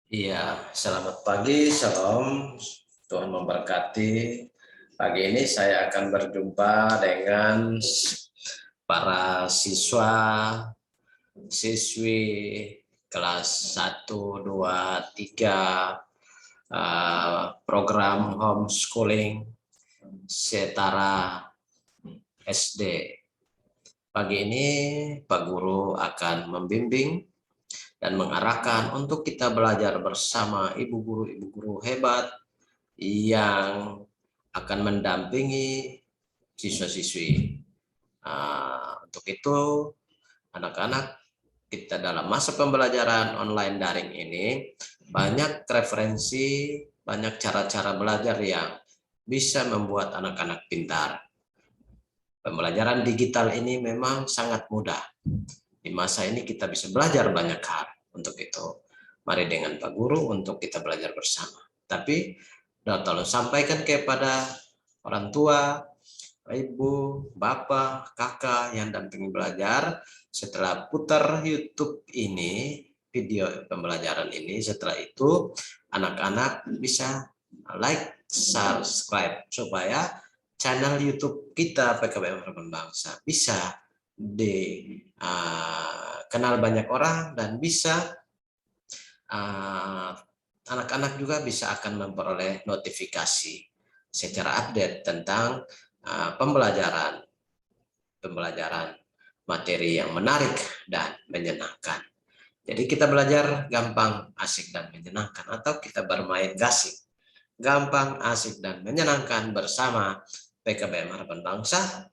Iya, selamat pagi, shalom. Tuhan memberkati. Pagi ini saya akan berjumpa dengan para siswa, siswi kelas 1, 2, 3, program homeschooling setara SD. Pagi ini Pak Guru akan membimbing dan mengarahkan untuk kita belajar bersama ibu guru hebat yang akan mendampingi siswa-siswi. Untuk itu, anak-anak kita dalam masa pembelajaran online daring ini, banyak referensi, banyak cara-cara belajar yang bisa membuat anak-anak pintar. Pembelajaran digital ini memang sangat mudah. Di masa ini kita bisa belajar banyak hal. Untuk itu, mari dengan Pak Guru untuk kita belajar bersama. Tapi tolong sampaikan kepada orang tua, ibu, bapak, kakak yang dampingi belajar. Setelah putar YouTube ini, video pembelajaran ini, setelah itu anak-anak bisa like, subscribe supaya channel YouTube kita PKBM Harapan Bangsa bisa dikenal banyak orang dan bisa anak-anak juga bisa akan memperoleh notifikasi secara update tentang pembelajaran materi yang menarik dan menyenangkan. Jadi kita belajar gampang, asik, dan menyenangkan, atau kita bermain gasing gampang, asik, dan menyenangkan bersama PKBM Harapan Bangsa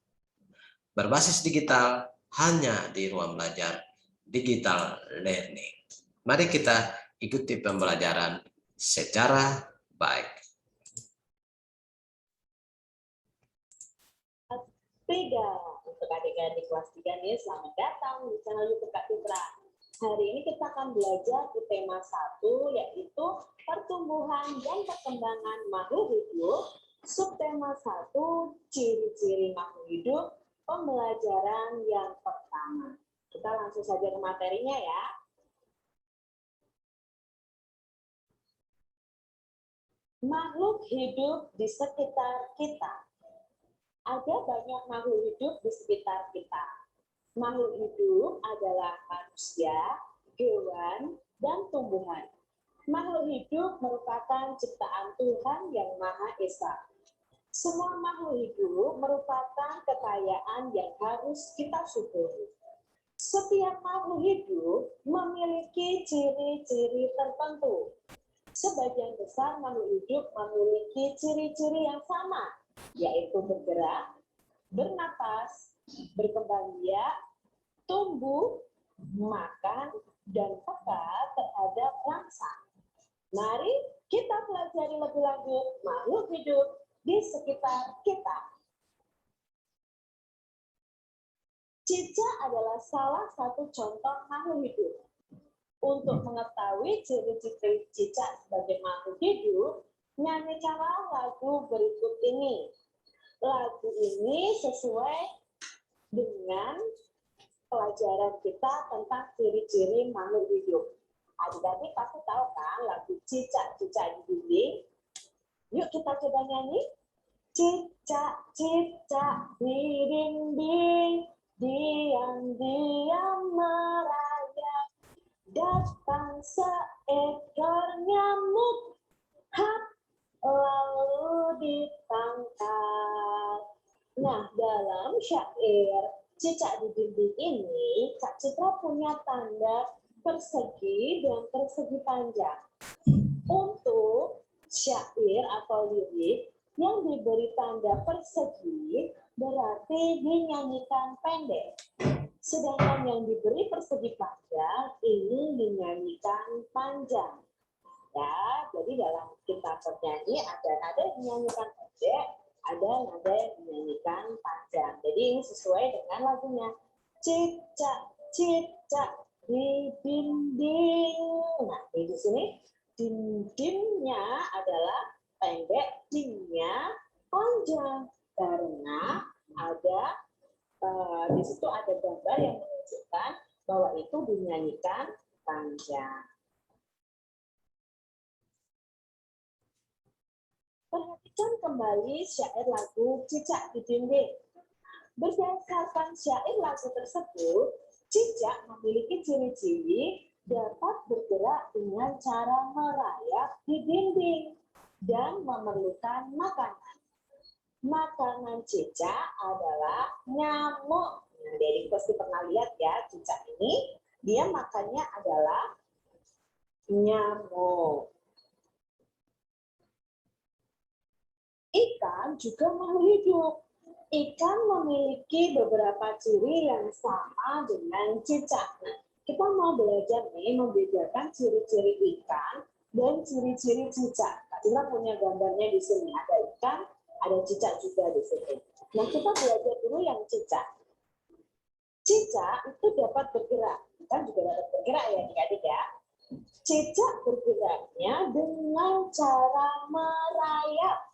berbasis digital hanya di ruang belajar digital learning. Mari kita ikuti pembelajaran secara baik. Tiga untuk adik-adik kelas 3 nih, selamat datang di channel YouTube Kak Citra. Hari ini kita akan belajar di tema 1, yaitu pertumbuhan dan perkembangan makhluk hidup. Subtema 1, ciri-ciri makhluk hidup, pembelajaran yang pertama. Kita langsung saja ke materinya ya. Makhluk hidup di sekitar kita. Ada banyak makhluk hidup di sekitar kita. Makhluk hidup adalah manusia, hewan, dan tumbuhan. Makhluk hidup merupakan ciptaan Tuhan yang Maha Esa. Semua makhluk hidup merupakan kekayaan yang harus kita syukuri. Setiap makhluk hidup memiliki ciri-ciri tertentu. Sebagian besar makhluk hidup memiliki ciri-ciri yang sama, yaitu bergerak, bernapas, berkembang biak, tumbuh, makan, dan peka terhadap rangsang. Mari kita pelajari lebih lanjut makhluk hidup di sekitar kita. Cicak adalah salah satu contoh makhluk hidup. Untuk mengetahui ciri-ciri cicak sebagai makhluk hidup, nyanyikanlah lagu berikut ini. Lagu ini sesuai dengan pelajaran kita tentang ciri-ciri makhluk hidup. Adik-adik pasti tahu kan lagu cicak-cicak di dinding? Yuk kita coba nyanyi. Cicak-cicak di dinding, diam-diam merayap. Datang seekor nyamuk, hap, lalu ditangkap. Nah, dalam syair Cicak di Dinding ini, Kak Citra punya tanda persegi dan persegi panjang. Untuk syair atau lirik yang diberi tanda persegi berarti dinyanyikan pendek. Sedangkan yang diberi persegi panjang ini dinyanyikan panjang. Ya, jadi dalam kita bernyanyi ada nada yang dinyanyikan pendek, ada nada yang dinyanyikan panjang. Jadi ini sesuai dengan lagunya. Cicak, cicak di dinding. Nah, di sini dindingnya adalah pendek, dindingnya panjang karena ada di situ ada gambar yang menunjukkan bahwa itu dinyanyikan panjang. Perhatikan kembali syair lagu Cicak di Dinding. Berdasarkan syair lagu tersebut, cicak memiliki ciri-ciri dapat bergerak dengan cara merayap di dinding dan memerlukan makanan. Makanan cicak adalah nyamuk. Nah, Dedik pasti pernah lihat ya cicak ini, dia makannya adalah nyamuk. Ikan juga makhluk hidup. Ikan memiliki beberapa ciri yang sama dengan cicak. Nah, kita mau belajar nih membedakan ciri-ciri ikan dan ciri-ciri cicak. Kita punya gambarnya di sini. Ada ikan, ada cicak juga di sini. Nah, kita belajar dulu yang cicak. Cicak itu dapat bergerak. Ikan juga dapat bergerak ya adik-adik ya. Cicak bergeraknya dengan cara merayap.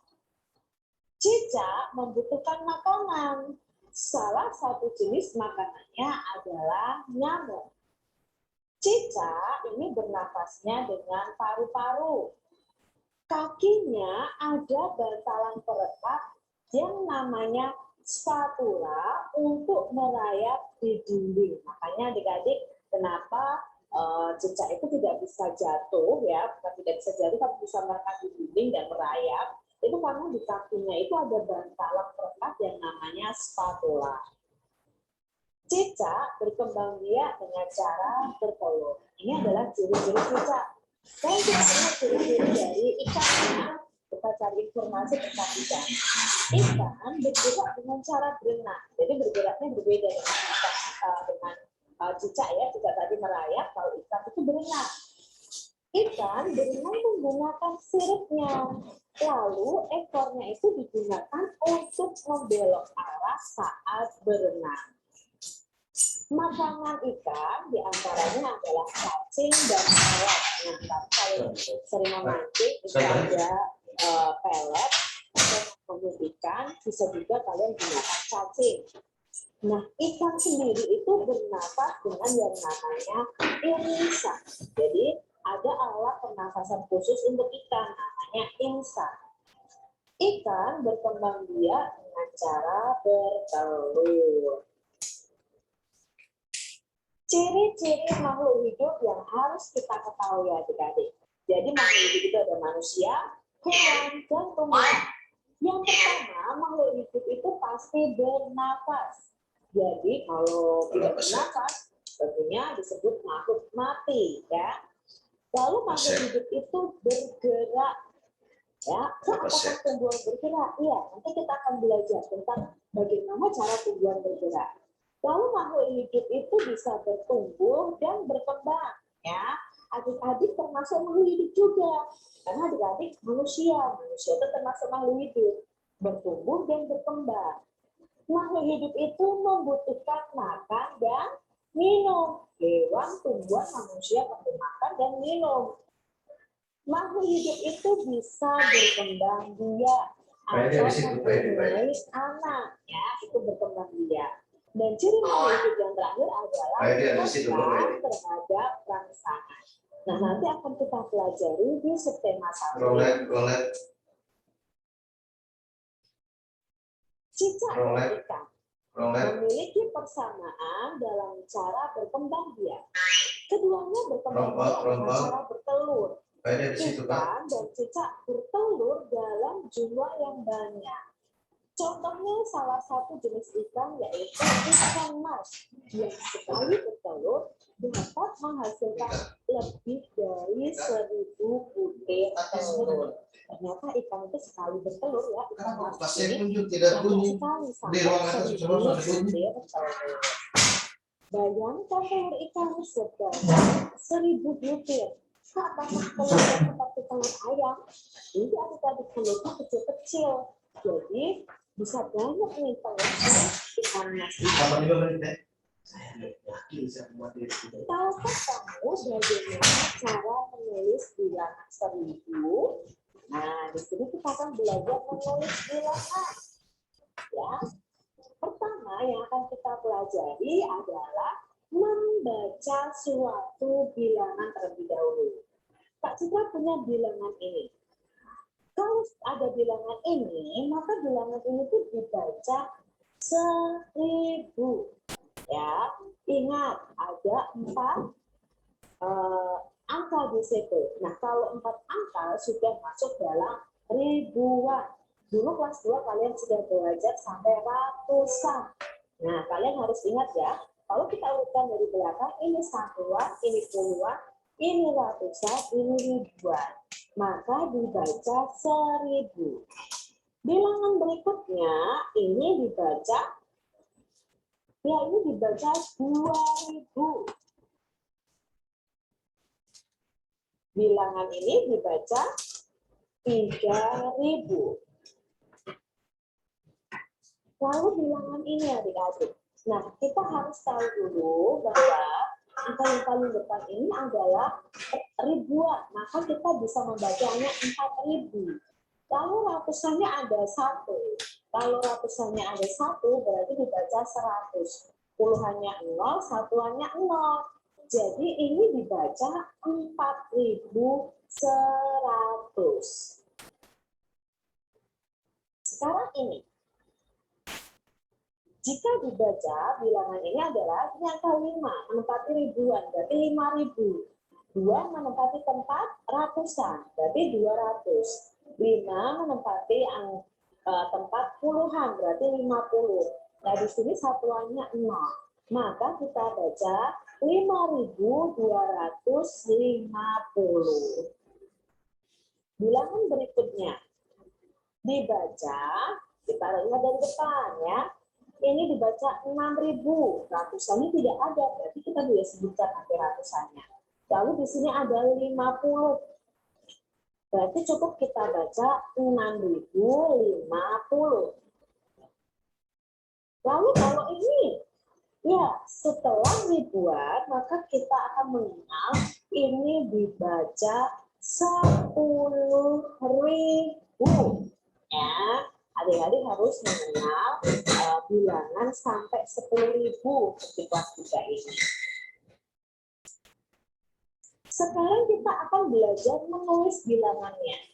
Cicak membutuhkan makanan. Salah satu jenis makanannya adalah nyamuk. Cicak ini bernafasnya dengan paru-paru. Kakinya ada bantalan perekat yang namanya spatula untuk merayap di dinding. Makanya adik-adik, kenapa cicak itu tidak bisa jatuh ya, bukan tidak bisa jatuh, tapi bisa merekat di dinding dan merayap. Itu karena di kakinya itu ada bantalan perekat yang namanya spatula. Cicak berkembang biak dengan cara bertelur. Ini adalah ciri-ciri cicak. Dan kita lihat ciri-ciri dari ikan. Kita cari informasi tentang ikan. Ikan bergerak dengan cara berenang. Jadi bergeraknya berbeda dengan cicak ya. Cicak tadi merayap, kalau ikan itu berenang. Ikan berenang menggunakan siripnya. Lalu ekornya itu digunakan untuk membelok arah saat berenang. Makanan ikan diantaranya adalah cacing dan pelet. Nah, kalau sering memancing itu ada pelet atau ikan, bisa juga kalian gunakan cacing. Nah, ikan sendiri itu bernafas dengan yang namanya irisan. Jadi ada alat pernafasan khusus untuk ikan, namanya insan. Ikan berkembang biak dengan cara bertelur. Ciri-ciri makhluk hidup yang harus kita ketahui adik-adik. Jadi makhluk hidup itu ada manusia, hewan, dan tumbuhan. Yang pertama, makhluk hidup itu pasti bernafas. Jadi kalau tidak bernafas, tentunya disebut makhluk mati, ya. Lalu makhluk hidup itu bergerak, ya. Apakah tumbuhan bergerak? Iya, nanti kita akan belajar tentang bagaimana cara tumbuhan bergerak. Lalu makhluk hidup itu bisa bertumbuh dan berkembang, ya. Adik-adik termasuk makhluk hidup juga, karena adik-adik manusia itu termasuk makhluk hidup, bertumbuh dan berkembang. Makhluk hidup itu membutuhkan makan dan minum. Hewan, tumbuhan, manusia perlu makan dan minum. Makhluk hidup itu bisa berkembang biak atau mempunyai anak, ya, itu berkembang biak. Dan ciri makhluk hidup yang terakhir adalah kemampuan terhadap rangsangan. Nah, nanti akan kita pelajari di subtema 1. Cicak dan ikan memiliki persamaan dalam cara berkembang biak. Keduanya berkembang biak dengan cara bertelur. Ikan dan cicak bertelur dalam jumlah yang banyak. Contohnya salah satu jenis ikan yaitu ikan mas yang sekali bertelur dapat menghasilkan lebih dari 1.000 butir telur. Ternyata ikan itu sekali bertelur ya, ikan mas ini banyak sekali sampai 1.000 butir telur. Bayangkan telur ikan sebanyak 1.000 butir. Apakah telurnya seperti telur ayam? Ini adik-adik telurnya kecil-kecil. Jadi bisa banyak nih telur ikan mas. Tahukah kamu bagaimana cara menulis bilangan 1.000? Nah, di sini kita akan belajar menulis bilangan. Ya. Pertama yang akan kita pelajari adalah membaca suatu bilangan terlebih dahulu. Kak Citra punya bilangan ini. Kalau ada bilangan ini, maka bilangan ini tuh dibaca 1000. Ya, ingat ada 4 angka di situ. Nah, kalau 4 angka sudah masuk dalam ribuan. Dulu kelas 2 kalian sudah belajar sampai ratusan. Nah, kalian harus ingat ya, kalau kita urutkan dari belakang, ini satuan, ini puluhan, ini ratusan, ini ribuan. Maka dibaca 1000. Bilangan berikutnya, ini dibaca, ya ini dibaca 2000. Bilangan ini dibaca 3000. Lalu bilangan ini adik-adik. Nah, kita harus tahu dulu bahwa angka yang paling depan ini adalah ribuan. Maka kita bisa membacanya 4000. Lalu ratusannya ada 1. Kalau ratusannya ada 1, berarti dibaca 100. Puluhannya 0, satuannya 0. Jadi ini dibaca 4100. Sekarang ini. Jika dibaca, bilangan ini adalah ini angka 5, menempati ribuan, berarti 5000. 2 menempati tempat ratusan, berarti 200. 5 menempati tempat puluhan, berarti 50. Nah, di sini satuannya 0. Maka kita baca 5250. Bilangan berikutnya dibaca, kita lihat dari depan ya. Ini dibaca 6000. Ratusannya tidak ada, berarti kita boleh sebutkan nanti ratusannya. Lalu di sini ada 50. Berarti cukup kita baca 6050. Lalu kalau ini, ya setelah ribuan, maka kita akan mengenal ini dibaca 10.000. Ya, adik-adik harus mengenal bilangan sampai 10.000 di kelas 3 ini. Sekarang kita akan belajar menulis bilangannya.